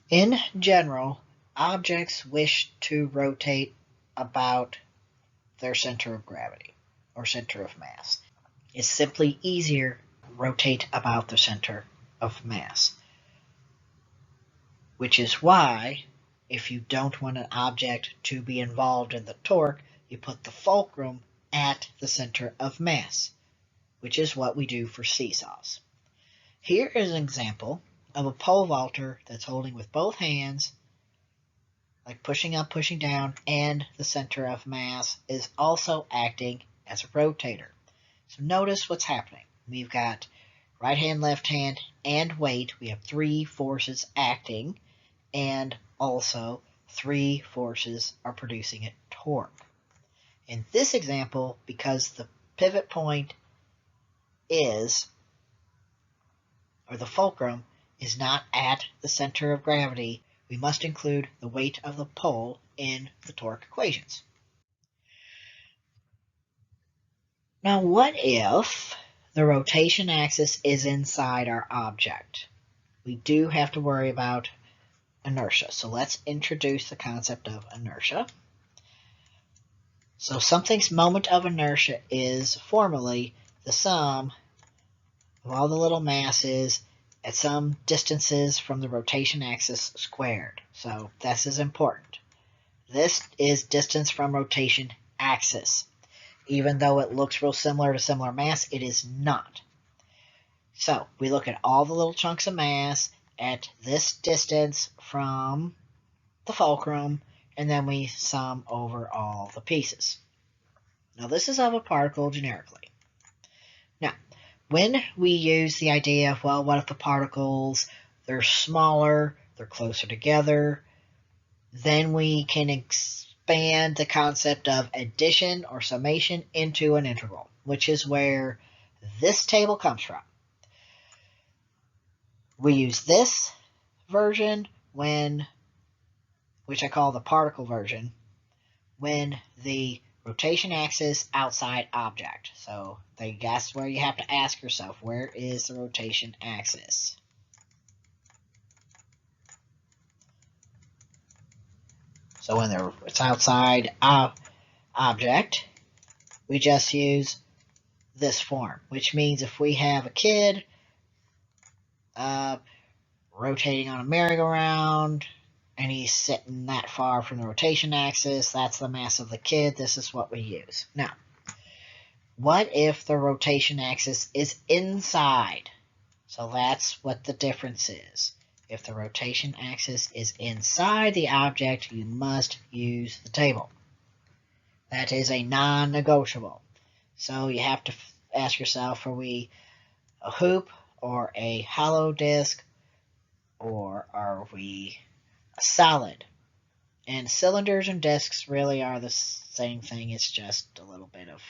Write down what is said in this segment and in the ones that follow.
In general, objects wish to rotate about their center of gravity or center of mass. It's simply easier to rotate about the center of mass, which is why if you don't want an object to be involved in the torque, you put the fulcrum at the center of mass, which is what we do for seesaws. Here is an example of a pole vaulter that's holding with both hands, like pushing up, pushing down, and the center of mass is also acting as a rotator. So notice what's happening. We've got right hand, left hand, and weight. We have three forces acting, and also three forces are producing a torque. In this example, because the pivot point is, or the fulcrum, is not at the center of gravity, we must include the weight of the pole in the torque equations. Now, what if the rotation axis is inside our object? We do have to worry about inertia. So let's introduce the concept of inertia. So something's moment of inertia is formally the sum of all the little masses at some distances from the rotation axis squared. So this is important. This is distance from rotation axis. Even though it looks real similar to similar mass, it is not. So we look at all the little chunks of mass at this distance from the fulcrum, and then we sum over all the pieces. Now this is of a particle generically. Now, when we use the idea of, well, what if the particles, they're smaller, they're closer together, then we can expand the concept of addition or summation into an integral, which is where this table comes from. We use this version which I call the particle version, when the rotation axis outside object. So that's where you have to ask yourself, where is the rotation axis? So when it's outside object, we just use this form, which means if we have a kid rotating on a merry-go-round, and he's sitting that far from the rotation axis, that's the mass of the kid. This is what we use. Now, what if the rotation axis is inside? So that's what the difference is. If the rotation axis is inside the object, you must use the table. That is a non-negotiable. So you have to ask yourself, are we a hoop or a hollow disc, or are we a solid? And cylinders and discs really are the same thing. It's just a little bit of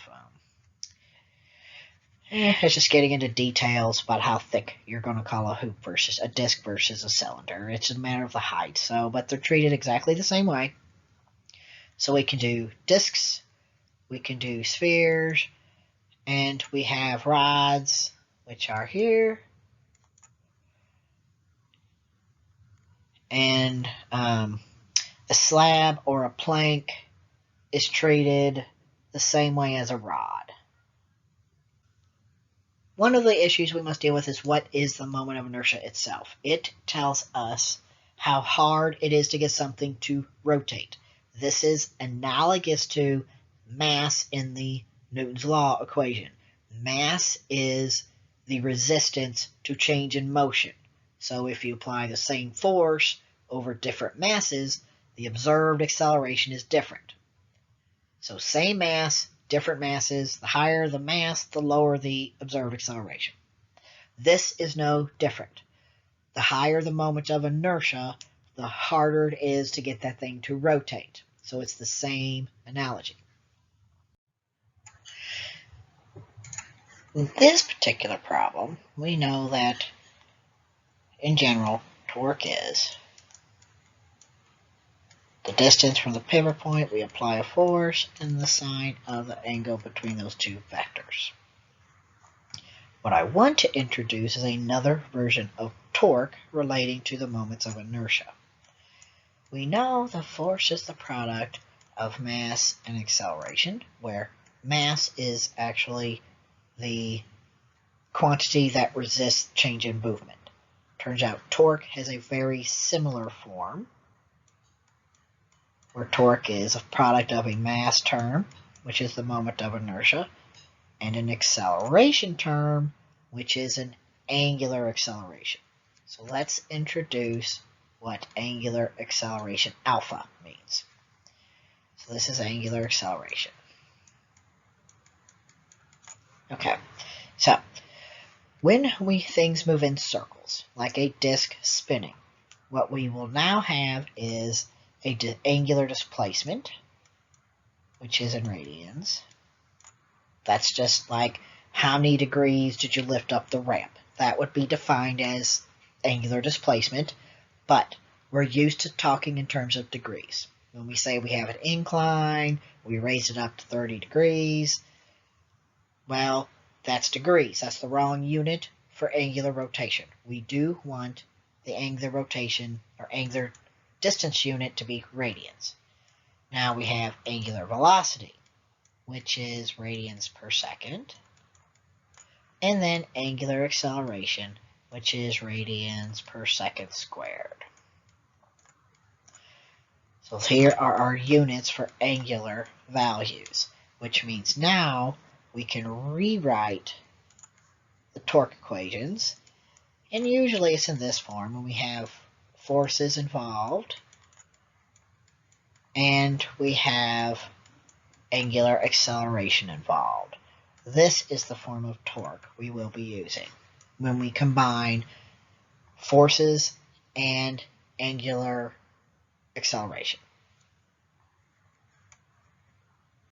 it's just getting into details about how thick you're going to call a hoop versus a disc versus a cylinder. It's a matter of the height. So, but they're treated exactly the same way. So we can do discs, we can do spheres, and we have rods, which are here. And a slab or a plank is treated the same way as a rod. One of the issues we must deal with is what is the moment of inertia itself. It tells us how hard it is to get something to rotate. This is analogous to mass in the Newton's law equation. Mass is the resistance to change in motion. So if you apply the same force over different masses, the observed acceleration is different. So same mass, different masses. The higher the mass, the lower the observed acceleration. This is no different. The higher the moment of inertia, the harder it is to get that thing to rotate. So it's the same analogy. In this particular problem, we know that in general, torque is the distance from the pivot point, we apply a force, and the sine of the angle between those two vectors. What I want to introduce is another version of torque relating to the moments of inertia. We know the force is the product of mass and acceleration, where mass is actually the quantity that resists change in movement. Turns out torque has a very similar form, where torque is a product of a mass term, which is the moment of inertia, and an acceleration term, which is an angular acceleration. So let's introduce what angular acceleration alpha means. So this is angular acceleration. Okay, so when things move in circles, like a disk spinning, what we will now have is a angular displacement, which is in radians. That's just like how many degrees did you lift up the ramp. That would be defined as angular displacement, but we're used to talking in terms of degrees. When we say we have an incline, we raise it up to 30 degrees, well, that's degrees. That's the wrong unit for angular rotation. We do want the angular rotation or angular distance unit to be radians. Now we have angular velocity, which is radians per second, and then angular acceleration, which is radians per second squared. So here are our units for angular values, which means now we can rewrite the torque equations, and usually it's in this form when we have forces involved and we have angular acceleration involved. This is the form of torque we will be using when we combine forces and angular acceleration.